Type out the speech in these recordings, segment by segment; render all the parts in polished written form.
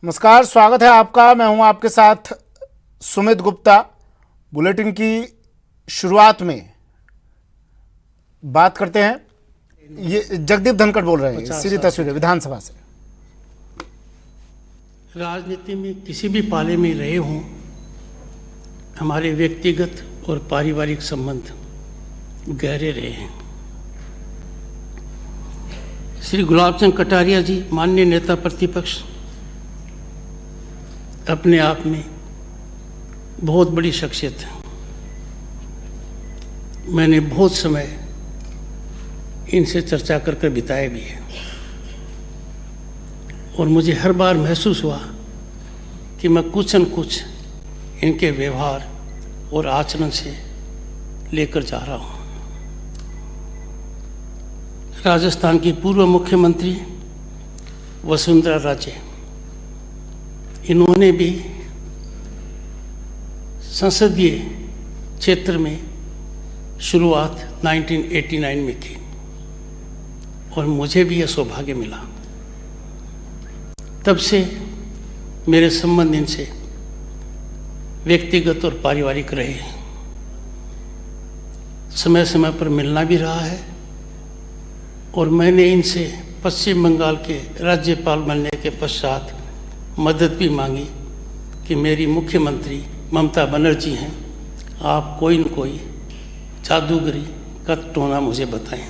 नमस्कार, स्वागत है आपका। मैं हूं आपके साथ सुमित गुप्ता। बुलेटिन की शुरुआत में बात करते हैं, ये जगदीप धनखड़ बोल रहे हैं, सीधी तस्वीरें विधानसभा से। राजनीति में किसी भी पाले में रहे हों, हमारे व्यक्तिगत और पारिवारिक संबंध गहरे रहे हैं। श्री गुलाब चंद कटारिया जी, माननीय नेता प्रतिपक्ष, अपने आप में बहुत बड़ी शख्सियत है। मैंने बहुत समय इनसे चर्चा कर बिताया भी है और मुझे हर बार महसूस हुआ कि मैं कुछ न कुछ इनके व्यवहार और आचरण से लेकर जा रहा हूँ। राजस्थान की पूर्व मुख्यमंत्री वसुंधरा राजे, इन्होंने भी संसदीय क्षेत्र में शुरुआत 1989 में की और मुझे भी यह सौभाग्य मिला। तब से मेरे संबंध इनसे व्यक्तिगत और पारिवारिक रहे हैं। समय समय पर मिलना भी रहा है और मैंने इनसे पश्चिम बंगाल के राज्यपाल बनने के पश्चात मदद भी मांगी कि मेरी मुख्यमंत्री ममता बनर्जी हैं, आप कोई न कोई जादूगरी का टोना मुझे बताएं।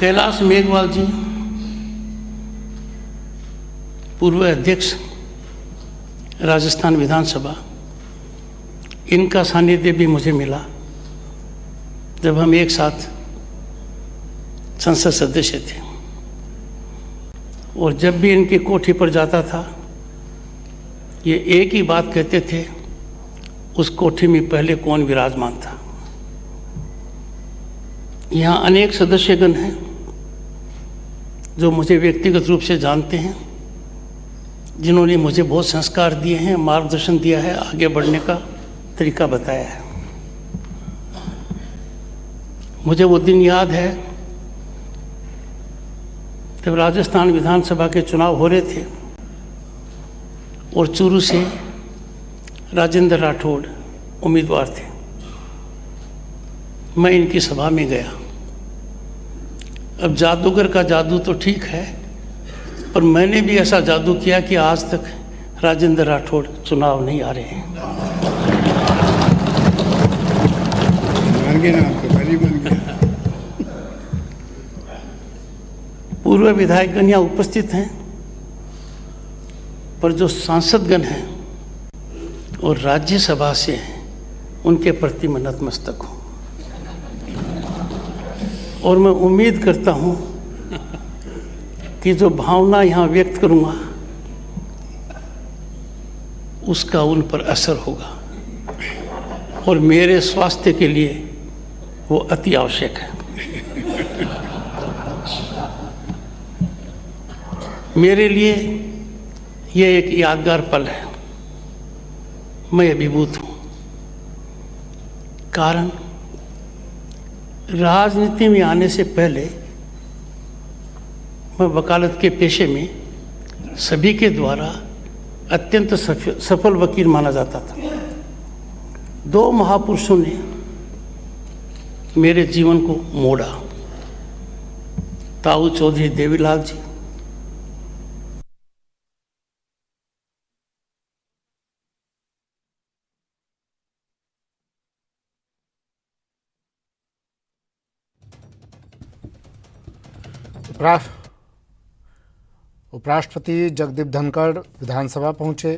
कैलाश मेघवाल जी, पूर्व अध्यक्ष राजस्थान विधानसभा, इनका सानिध्य भी मुझे मिला जब हम एक साथ संसद सदस्य थे। और जब भी इनकी कोठी पर जाता था, ये एक ही बात कहते थे, उस कोठी में पहले कौन विराजमान था। यहाँ अनेक सदस्यगण हैं जो मुझे व्यक्तिगत रूप से जानते हैं, जिन्होंने मुझे बहुत संस्कार दिए हैं, मार्गदर्शन दिया है, आगे बढ़ने का तरीका बताया है। मुझे वो दिन याद है जब राजस्थान विधानसभा के चुनाव हो रहे थे और चूरू से राजेंद्र राठौड़ उम्मीदवार थे। मैं इनकी सभा में गया। अब जादूगर का जादू तो ठीक है, पर मैंने भी ऐसा जादू किया कि आज तक राजेंद्र राठौड़ चुनाव नहीं आ रहे हैं। पूर्व विधायकगण यहाँ उपस्थित हैं, पर जो सांसदगण हैं और राज्यसभा से हैं, उनके प्रति मैं नतमस्तक हूँ और मैं उम्मीद करता हूँ कि जो भावना यहाँ व्यक्त करूँगा उसका उन पर असर होगा और मेरे स्वास्थ्य के लिए वो अति आवश्यक है। मेरे लिए ये एक यादगार पल है। मैं अभिभूत हूँ, कारण राजनीति में आने से पहले मैं वकालत के पेशे में सभी के द्वारा अत्यंत सफल वकील माना जाता था। दो महापुरुषों ने मेरे जीवन को मोड़ा, ताऊ चौधरी देवीलाल जी उपराष्ट्रपति जगदीप धनखड़ विधानसभा पहुंचे।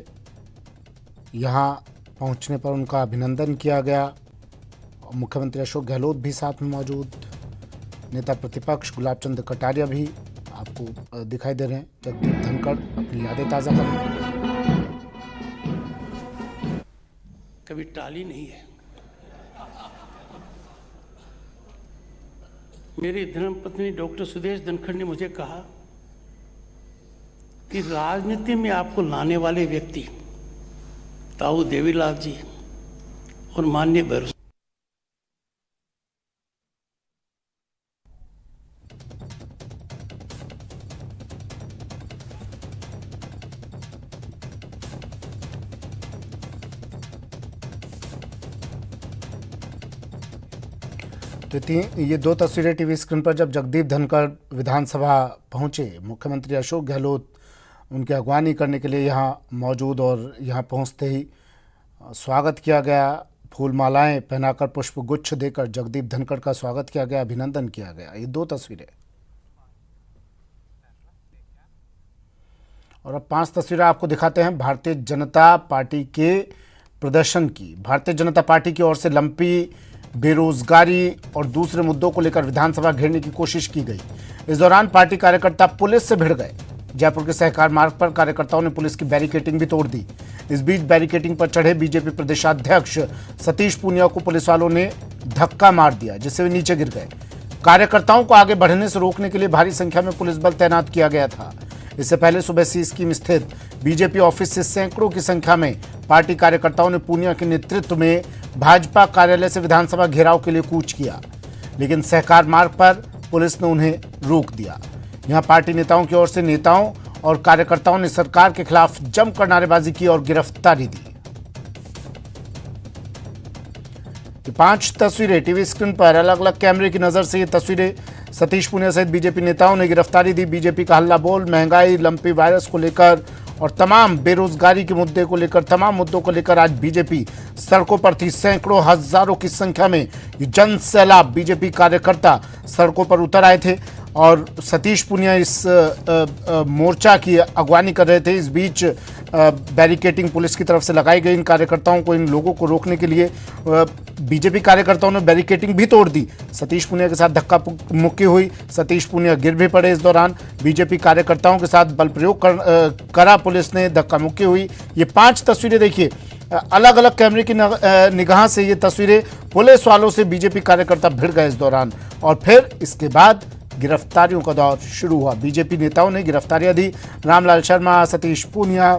यहां पहुंचने पर उनका अभिनंदन किया गया। मुख्यमंत्री अशोक गहलोत भी साथ में मौजूद, नेता प्रतिपक्ष गुलाब चंद कटारिया भी आपको दिखाई दे रहे हैं। जगदीप धनखड़ अपनी यादें ताज़ा कर रहे हैं। कभी टाली नहीं है। मेरी धर्मपत्नी डॉक्टर सुदेश धनखड़ ने मुझे कहा कि राजनीति में आपको लाने वाले व्यक्ति ताऊ देवीलाल जी और माननीय भैरव तो ये दो तस्वीरें टीवी स्क्रीन पर जब जगदीप धनखड़ विधानसभा पहुंचे, मुख्यमंत्री अशोक गहलोत उनकी अगवानी करने के लिए यहाँ मौजूद और यहाँ पहुंचते ही स्वागत किया गया, फूल मालाएं पहनाकर पुष्प गुच्छ देकर जगदीप धनखड़ का स्वागत किया गया, अभिनंदन किया गया। ये दो तस्वीरें और अब 5 तस्वीरें आपको दिखाते हैं भारतीय जनता पार्टी के प्रदर्शन की। भारतीय जनता पार्टी की ओर से लंपी बेरोजगारी और दूसरे मुद्दों को लेकर विधानसभा घेरने की कोशिश की गई। इस दौरान पार्टी कार्यकर्ता पुलिस से भिड़ गए। जयपुर के सहकार मार्ग पर कार्यकर्ताओं ने पुलिस की बैरिकेडिंग भी तोड़ दी। इस बीच बैरिकेडिंग पर चढ़े बीजेपी प्रदेशाध्यक्ष सतीश पूनिया को पुलिस वालों ने धक्का मार दिया, जिससे वे नीचे गिर गए। कार्यकर्ताओं को आगे बढ़ने से रोकने के लिए भारी संख्या में पुलिस बल तैनात किया गया था। इससे पहले सुबह सी स्कीम स्थित बीजेपी ऑफिस से सैकड़ों की संख्या में पार्टी कार्यकर्ताओं ने पूनिया के नेतृत्व में भाजपा कार्यालय से विधानसभा घेराव के लिए कूच किया, लेकिन सहकार मार्ग पर पुलिस ने उन्हें रोक दिया। यहां पार्टी नेताओं की ओर से नेताओं और कार्यकर्ताओं ने सरकार के खिलाफ जमकर नारेबाजी की और गिरफ्तारी दी। 5 तस्वीरें टीवी स्क्रीन पर अलग अलग कैमरे की नजर से ये तस्वीरें। सतीश पूनिया सहित बीजेपी नेताओं ने गिरफ्तारी दी। बीजेपी का हल्ला बोल, महंगाई, लंपी वायरस को लेकर और तमाम बेरोजगारी के मुद्दे को लेकर, तमाम मुद्दों को लेकर आज बीजेपी सड़कों पर थी। सैकड़ों हजारों की संख्या में ये जन सैलाब बीजेपी कार्यकर्ता सड़कों पर उतर आए थे और सतीश पूनिया इस मोर्चा की अगवानी कर रहे थे। इस बीच बैरिकेडिंग पुलिस की तरफ से लगाई गई। इन कार्यकर्ताओं को, इन लोगों को रोकने के लिए बीजेपी कार्यकर्ताओं ने बैरिकेडिंग भी तोड़ दी। सतीश पूनिया के साथ धक्का मुक्की हुई। सतीश पूनिया गिर भी पड़े। इस दौरान बीजेपी कार्यकर्ताओं के साथ बल प्रयोग करा पुलिस ने, धक्का मुक्की हुई। ये 5 तस्वीरें देखिए, अलग अलग कैमरे की निगाह से ये तस्वीरें। पुलिस वालों से बीजेपी कार्यकर्ता भिड़ गए इस दौरान और फिर इसके बाद गिरफ्तारियों का दौर शुरू हुआ। बीजेपी नेताओं ने गिरफ्तारियां दी। रामलाल शर्मा, सतीश पूनिया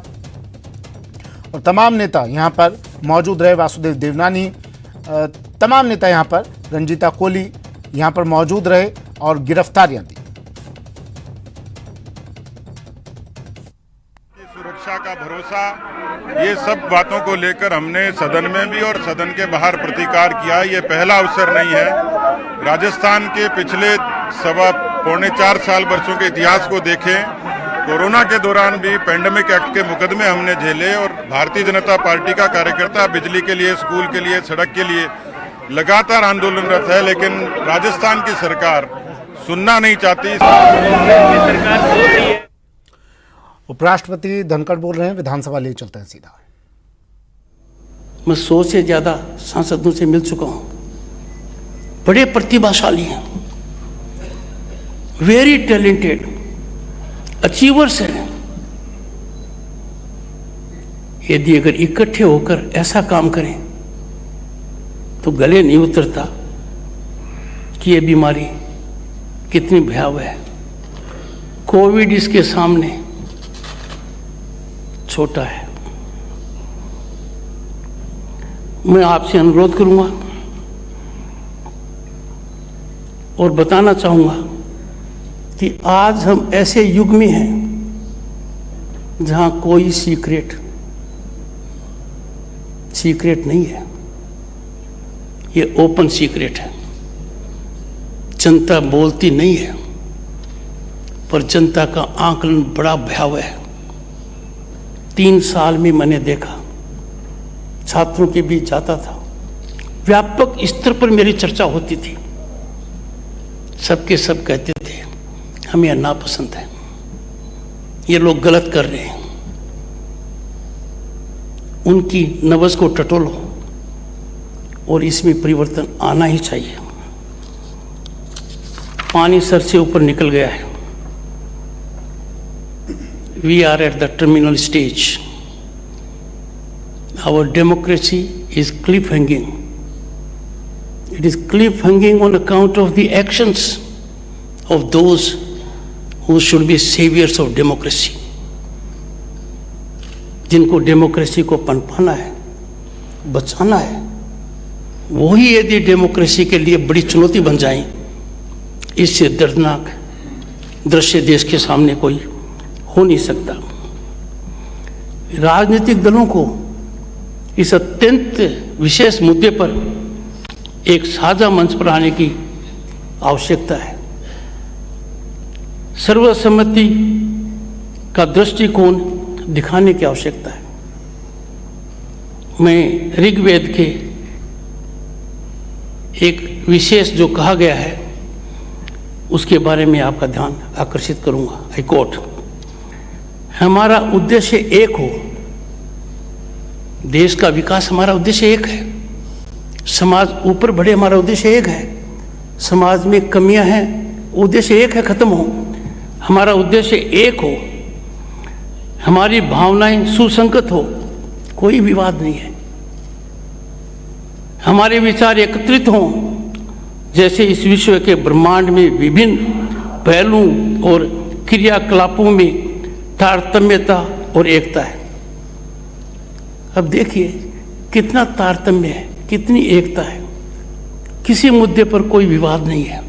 और तमाम नेता यहां पर मौजूद रहे। वासुदेव देवनानी, तमाम नेता यहां पर, रंजीता कोहली यहां पर मौजूद रहे और गिरफ्तारियां दी। सुरक्षा का भरोसा, ये सब बातों को लेकर हमने सदन में भी और सदन के बाहर प्रतिकार किया। ये पहला अवसर नहीं है। राजस्थान के पिछले 3.25 साल वर्षों के इतिहास को देखें, कोरोना के दौरान भी पेंडेमिक एक्ट के मुकदमे हमने झेले और भारतीय जनता पार्टी का कार्यकर्ता बिजली के लिए, स्कूल के लिए, सड़क के लिए लगातार आंदोलनरत है, लेकिन राजस्थान की सरकार सुनना नहीं चाहती। उपराष्ट्रपति धनखड़ बोल रहे हैं, विधानसभा ले चलते हैं सीधा। मैं 100 से ज्यादा सांसदों से मिल चुका हूं, बड़े प्रतिभाशाली हैं, वेरी टैलेंटेड, अचीवर्स हैं। यदि अगर इकट्ठे होकर ऐसा काम करें तो गले नहीं उतरता कि ये बीमारी कितनी भयावह है। कोविड इसके सामने छोटा है। मैं आपसे अनुरोध करूंगा और बताना चाहूंगा कि आज हम ऐसे युग में हैं जहां कोई सीक्रेट नहीं है। ये ओपन सीक्रेट है। जनता बोलती नहीं है, पर जनता का आकलन बड़ा भयावह है। 3 साल में मैंने देखा, छात्रों के बीच जाता था, व्यापक स्तर पर मेरी चर्चा होती थी। सबके सब कहते थे हमें नापसंद है, ये लोग गलत कर रहे हैं, उनकी नब्ज को टटोलो और इसमें परिवर्तन आना ही चाहिए। पानी सर से ऊपर निकल गया है। We are at the terminal stage. Our democracy is cliff-hanging. It is cliff-hanging on account of the actions of those who should be saviors of democracy. जिनको डेमोक्रेसी को पनपाना है, बचाना है, वही यदि डेमोक्रेसी के लिए बड़ी चुनौती बन जाए, इससे दर्दनाक दृश्य देश के सामने कोई हो नहीं सकता। राजनीतिक दलों को इस अत्यंत विशेष मुद्दे पर एक साझा मंच पर आने की आवश्यकता है। सर्वसम्मति का दृष्टिकोण दिखाने की आवश्यकता है। मैं ऋग्वेद के एक विशेष जो कहा गया है उसके बारे में आपका ध्यान आकर्षित करूंगा। आई कोट, हमारा उद्देश्य एक हो। देश का विकास हमारा उद्देश्य एक है। समाज ऊपर बढ़े, हमारा उद्देश्य एक है। समाज में कमियां हैं, उद्देश्य एक है, खत्म हो। हमारा उद्देश्य एक हो। हमारी भावनाएं सुसंगत हो, कोई विवाद नहीं है। हमारे विचार एकत्रित हों, जैसे इस विश्व के ब्रह्मांड में विभिन्न पहलुओं और क्रियाकलापों में तारतम्यता और एकता है। अब देखिए कितना तारतम्य है, कितनी एकता है। किसी मुद्दे पर कोई विवाद नहीं है,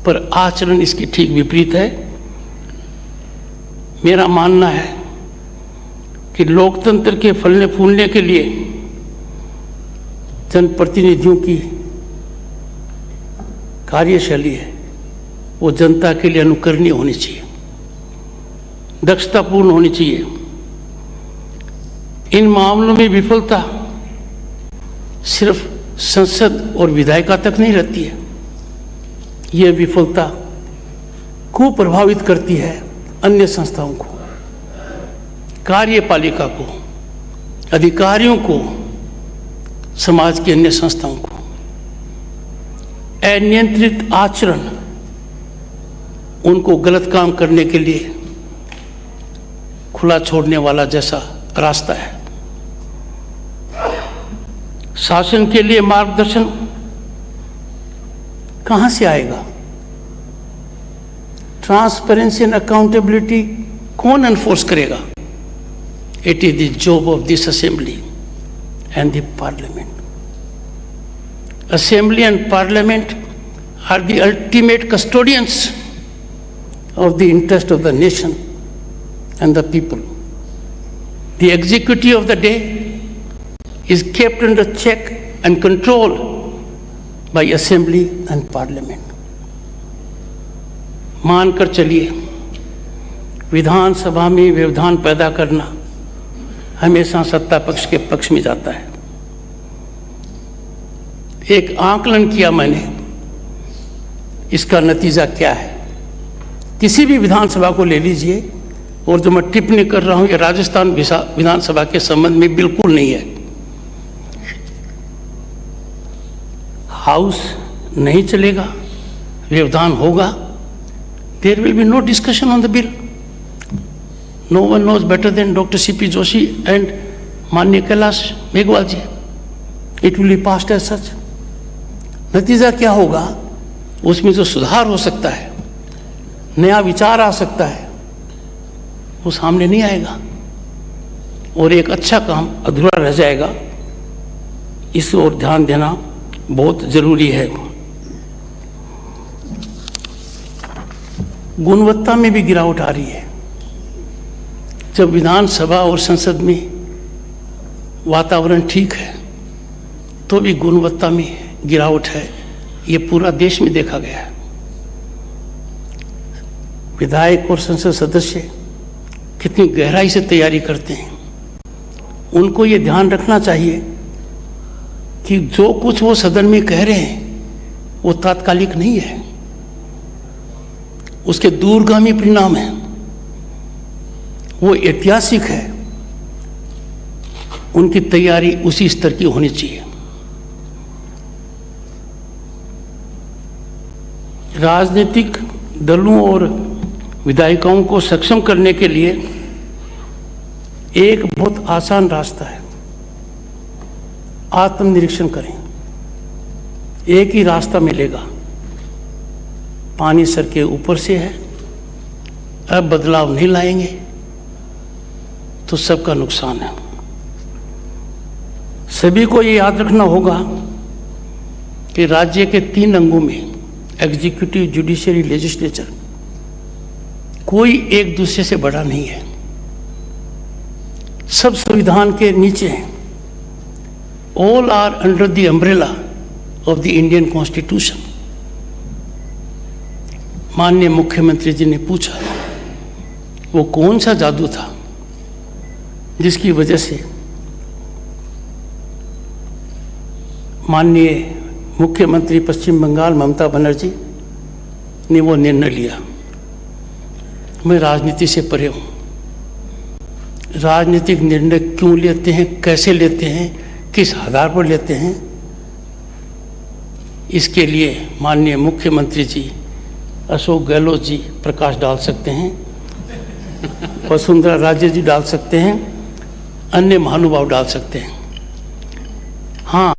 पर आचरण इसकी ठीक विपरीत है। मेरा मानना है कि लोकतंत्र के फलने फूलने के लिए जनप्रतिनिधियों की कार्यशैली है वो जनता के लिए अनुकरणीय होनी चाहिए, दक्षतापूर्ण होनी चाहिए। इन मामलों में विफलता सिर्फ संसद और विधायिका तक नहीं रहती है। यह विफलता को प्रभावित करती है अन्य संस्थाओं को, कार्यपालिका को, अधिकारियों को, समाज की अन्य संस्थाओं को। अनियंत्रित आचरण उनको गलत काम करने के लिए खुला छोड़ने वाला जैसा रास्ता है। शासन के लिए मार्गदर्शन कहां से आएगा? ट्रांसपेरेंसी एंड अकाउंटेबिलिटी कौन एनफोर्स करेगा? It is the job of this assembly and the parliament. Assembly and Parliament are the ultimate custodians of the interest of the nation and the people. The executive of the day is kept under check and control by Assembly and Parliament. मानकर चलिए, विधानसभा में व्यवधान पैदा करना हमेशा सत्ता पक्ष के पक्ष में जाता है। एक आकलन किया मैंने, इसका नतीजा क्या है? किसी भी विधानसभा को ले लीजिए, और जो मैं टिप्पणी कर रहा हूं ये राजस्थान विधानसभा के संबंध में बिल्कुल नहीं है। हाउस नहीं चलेगा, व्यवधान होगा, there will be no discussion on the bill. No one knows better than doctor CP Joshi and माननीय Kailash Meghwal ji. It will be passed as such. नतीजा क्या होगा? उसमें जो सुधार हो सकता है, नया विचार आ सकता है, वो सामने नहीं आएगा और एक अच्छा काम अधूरा रह जाएगा। इस ओर ध्यान देना बहुत जरूरी है। गुणवत्ता में भी गिरावट आ रही है। जब विधानसभा और संसद में वातावरण ठीक है तो भी गुणवत्ता में गिरावट है। ये पूरा देश में देखा गया है। विधायक और संसद सदस्य कितनी गहराई से तैयारी करते हैं। उनको ये ध्यान रखना चाहिए कि जो कुछ वो सदन में कह रहे हैं वो तात्कालिक नहीं है, उसके दूरगामी परिणाम है, वो ऐतिहासिक है। उनकी तैयारी उसी स्तर की होनी चाहिए। राजनीतिक दलों और विधायिकाओं को सक्षम करने के लिए एक बहुत आसान रास्ता है। आत्मनिरीक्षण करें, एक ही रास्ता मिलेगा। पानी सर के ऊपर से है, अब बदलाव नहीं लाएंगे तो सबका नुकसान है। सभी को ये याद रखना होगा कि राज्य के 3 अंगों में एग्जीक्यूटिव, जुडिशरी, लेजिस्लेचर कोई एक दूसरे से बड़ा नहीं है। सब संविधान के नीचे हैं। All are under the umbrella of the Indian constitution. माननीय मुख्यमंत्री जी ने पूछा वो कौन सा जादू था जिसकी वजह से माननीय मुख्यमंत्री पश्चिम बंगाल ममता बनर्जी ने वो निर्णय लिया। मैं राजनीति से परे हूँ। राजनीतिक निर्णय क्यों लेते हैं, कैसे लेते हैं, किस आधार पर लेते हैं, इसके लिए माननीय मुख्यमंत्री जी अशोक गहलोत जी प्रकाश डाल सकते हैं, वसुंधरा राजे जी डाल सकते हैं, अन्य महानुभाव डाल सकते हैं। हाँ,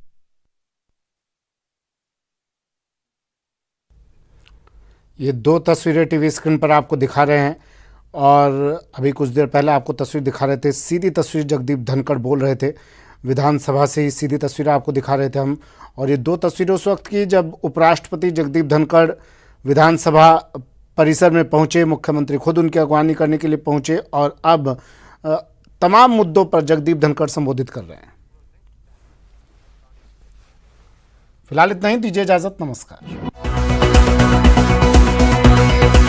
ये दो तस्वीरें टीवी स्क्रीन पर आपको दिखा रहे हैं और अभी कुछ देर पहले आपको तस्वीर दिखा रहे थे। सीधी तस्वीर जगदीप धनखड़ बोल रहे थे, विधानसभा से ही सीधी तस्वीरें आपको दिखा रहे थे हम। और ये दो तस्वीरें उस वक्त की जब उपराष्ट्रपति जगदीप धनखड़ विधानसभा परिसर में पहुंचे, मुख्यमंत्री खुद उनकी अगवानी करने के लिए पहुंचे और अब तमाम मुद्दों पर जगदीप धनखड़ संबोधित कर रहे हैं। फिलहाल इतना ही, दीजिए इजाजत, नमस्कार।